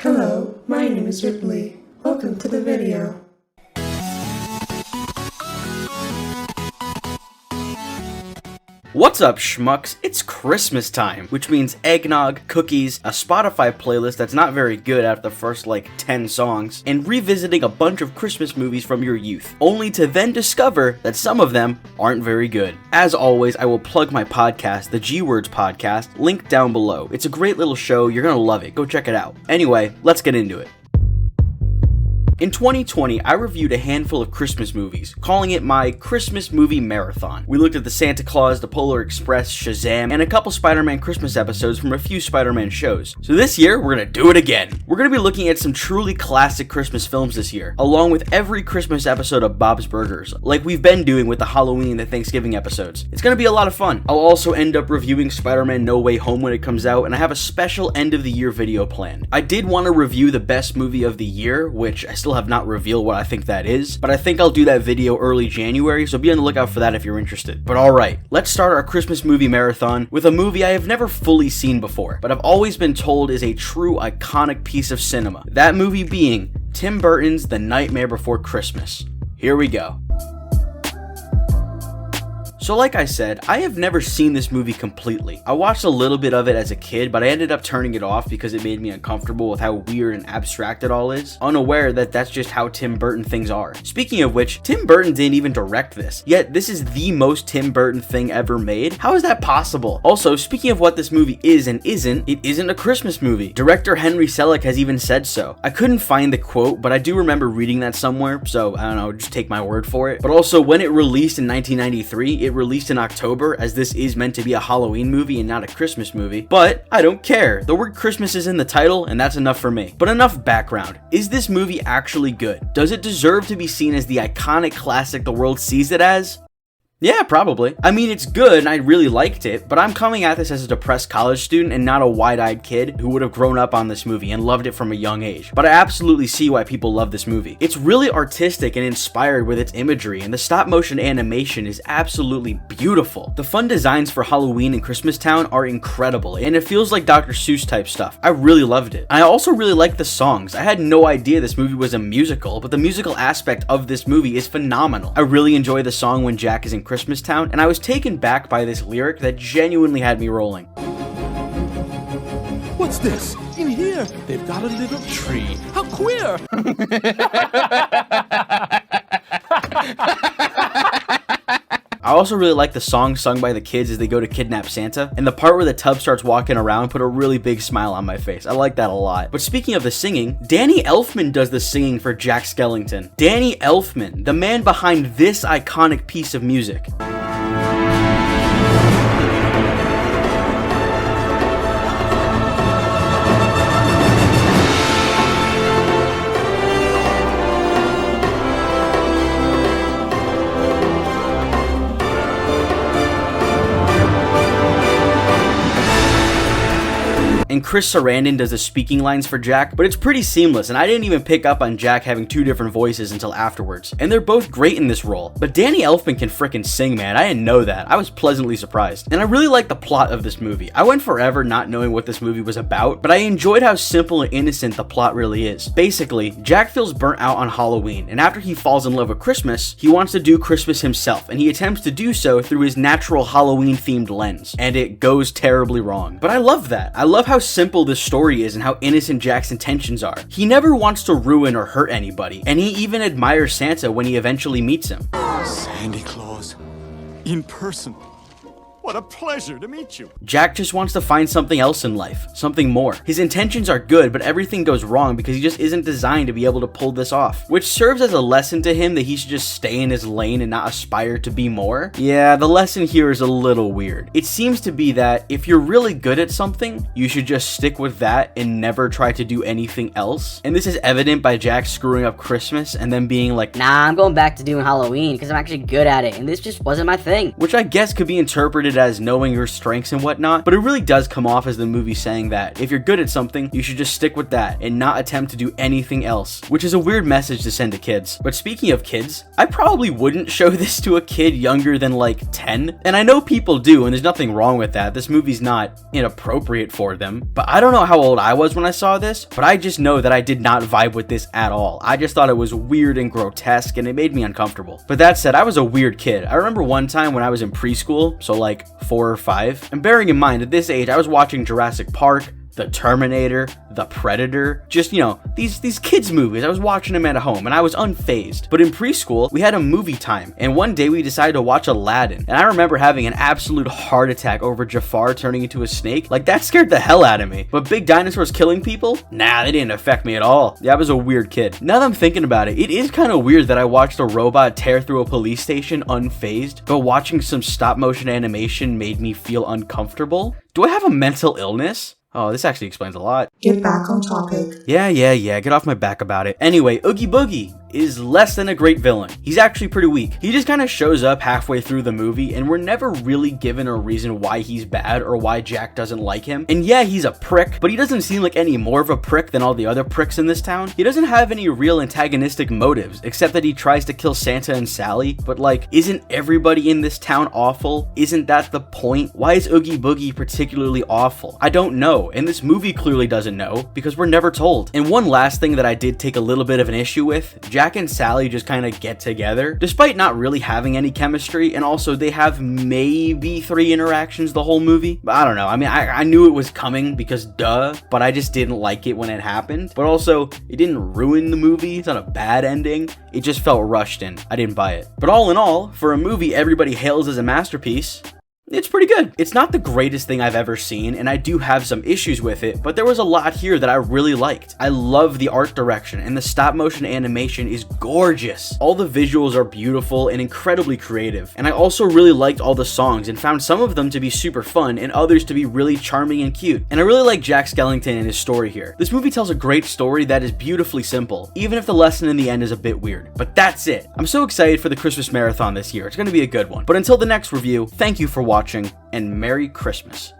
Hello, my name is Ripley. Welcome to the video. What's up, schmucks? It's Christmas time, which means eggnog, cookies, a Spotify playlist that's not very good after the first 10 songs, and revisiting a bunch of Christmas movies from your youth, only to then discover that some of them aren't very good. As always, I will plug my podcast, the G Words Podcast, linked down below. It's a great little show, you're gonna love it, go check it out. Anyway, let's get into it. In 2020, I reviewed a handful of Christmas movies, calling it my Christmas movie marathon. We looked at the Santa Claus, the Polar Express, Shazam, and a couple Spider-Man Christmas episodes from a few Spider-Man shows. So this year, we're gonna do it again. We're gonna be looking at some truly classic Christmas films this year, along with every Christmas episode of Bob's Burgers, like we've been doing with the Halloween and the Thanksgiving episodes. It's gonna be a lot of fun. I'll also end up reviewing Spider-Man No Way Home when it comes out, and I have a special end of the year video planned. I did want to review the best movie of the year, which I still have not revealed what I think that is, but I think I'll do that video early January, so be on the lookout for that if you're interested. But alright, let's start our Christmas movie marathon with a movie I have never fully seen before, but I've always been told is a true iconic piece of cinema. That movie being Tim Burton's The Nightmare Before Christmas. Here we go. So like I said, I have never seen this movie completely. I watched a little bit of it as a kid, but I ended up turning it off because it made me uncomfortable with how weird and abstract it all is, unaware that that's just how Tim Burton things are. Speaking of which, Tim Burton didn't even direct this, yet this is the most Tim Burton thing ever made. How is that possible? Also, speaking of what this movie is and isn't, it isn't a Christmas movie. Director Henry Selick has even said so. I couldn't find the quote, but I do remember reading that somewhere, so I don't know, just take my word for it. But also, when it released in 1993, it released in October, as this is meant to be a Halloween movie and not a Christmas movie, but I don't care. The word Christmas is in the title, and that's enough for me. But enough background. Is this movie actually good? Does it deserve to be seen as the iconic classic the world sees it as? Yeah, probably. I mean, it's good and I really liked it, but I'm coming at this as a depressed college student and not a wide-eyed kid who would have grown up on this movie and loved it from a young age. But I absolutely see why people love this movie. It's really artistic and inspired with its imagery, and the stop-motion animation is absolutely beautiful. The fun designs for Halloween and Christmastown are incredible, and it feels like Dr. Seuss type stuff. I really loved it. I also really like the songs. I had no idea this movie was a musical, but the musical aspect of this movie is phenomenal. I really enjoy the song When Jack Is in Christmastown, and I was taken back by this lyric that genuinely had me rolling. What's this? In here, they've got a little tree. How queer! I also really like the song sung by the kids as they go to kidnap Santa, and the part where the tub starts walking around put a really big smile on my face. I like that a lot. But speaking of the singing, Danny Elfman does the singing for Jack Skellington. Danny Elfman, the man behind this iconic piece of music. And Chris Sarandon does the speaking lines for Jack, but it's pretty seamless, and I didn't even pick up on Jack having two different voices until afterwards. And they're both great in this role, but Danny Elfman can frickin' sing, man. I didn't know that. I was pleasantly surprised. And I really like the plot of this movie. I went forever not knowing what this movie was about, but I enjoyed how simple and innocent the plot really is. Basically, Jack feels burnt out on Halloween, and after he falls in love with Christmas, he wants to do Christmas himself, and he attempts to do so through his natural Halloween-themed lens. And it goes terribly wrong. But I love that. I love how simple this story is and how innocent Jack's intentions are. He never wants to ruin or hurt anybody, and he even admires Santa when he eventually meets him. Sandy Claus, in person. What a pleasure to meet you. Jack just wants to find something else in life, something more. His intentions are good, but everything goes wrong because he just isn't designed to be able to pull this off, which serves as a lesson to him that he should just stay in his lane and not aspire to be more. Yeah, the lesson here is a little weird. It seems to be that if you're really good at something, you should just stick with that and never try to do anything else. And this is evident by Jack screwing up Christmas and then being like, nah, I'm going back to doing Halloween because I'm actually good at it, and this just wasn't my thing. Which I guess could be interpreted as knowing your strengths and whatnot, but it really does come off as the movie saying that if you're good at something, you should just stick with that and not attempt to do anything else, which is a weird message to send to kids. But speaking of kids, I probably wouldn't show this to a kid younger than like 10, and I know people do, and there's nothing wrong with that. This movie's not inappropriate for them, but I don't know how old I was when I saw this, but I just know that I did not vibe with this at all. I just thought it was weird and grotesque, and it made me uncomfortable. But that said, I was a weird kid. I remember one time when I was in preschool, so like 4 or 5, and bearing in mind at this age I was watching Jurassic Park, The Terminator, The Predator, just, these kids movies. I was watching them at home and I was unfazed. But in preschool, we had a movie time, and one day we decided to watch Aladdin, and I remember having an absolute heart attack over Jafar turning into a snake. Like, that scared the hell out of me. But big dinosaurs killing people? Nah, they didn't affect me at all. Yeah, I was a weird kid. Now that I'm thinking about it, it is kind of weird that I watched a robot tear through a police station unfazed, but watching some stop motion animation made me feel uncomfortable. Do I have a mental illness? Oh, this actually explains a lot. Get back on topic. Yeah, get off my back about it. Anyway, Oogie Boogie is less than a great villain. He's actually pretty weak. He just kind of shows up halfway through the movie, and we're never really given a reason why he's bad or why Jack doesn't like him. And yeah, he's a prick, but he doesn't seem like any more of a prick than all the other pricks in this town. He doesn't have any real antagonistic motives, except that he tries to kill Santa and Sally, but like, isn't everybody in this town awful? Isn't that the point? Why is Oogie Boogie particularly awful? I don't know, and this movie clearly doesn't know, because we're never told. And one last thing that I did take a little bit of an issue with, Jack and Sally just kind of get together, despite not really having any chemistry, and also they have maybe 3 interactions the whole movie. But I don't know, I mean, I knew it was coming because duh, but I just didn't like it when it happened. But also, it didn't ruin the movie, it's not a bad ending, it just felt rushed in. I didn't buy it. But all in all, for a movie everybody hails as a masterpiece, it's pretty good. It's not the greatest thing I've ever seen, and I do have some issues with it, but there was a lot here that I really liked. I love the art direction, and the stop motion animation is gorgeous. All the visuals are beautiful and incredibly creative, and I also really liked all the songs and found some of them to be super fun and others to be really charming and cute. And I really like Jack Skellington and his story here. This movie tells a great story that is beautifully simple, even if the lesson in the end is a bit weird. But that's it. I'm so excited for the Christmas marathon this year. It's going to be a good one. But until the next review, thank you for watching, and Merry Christmas.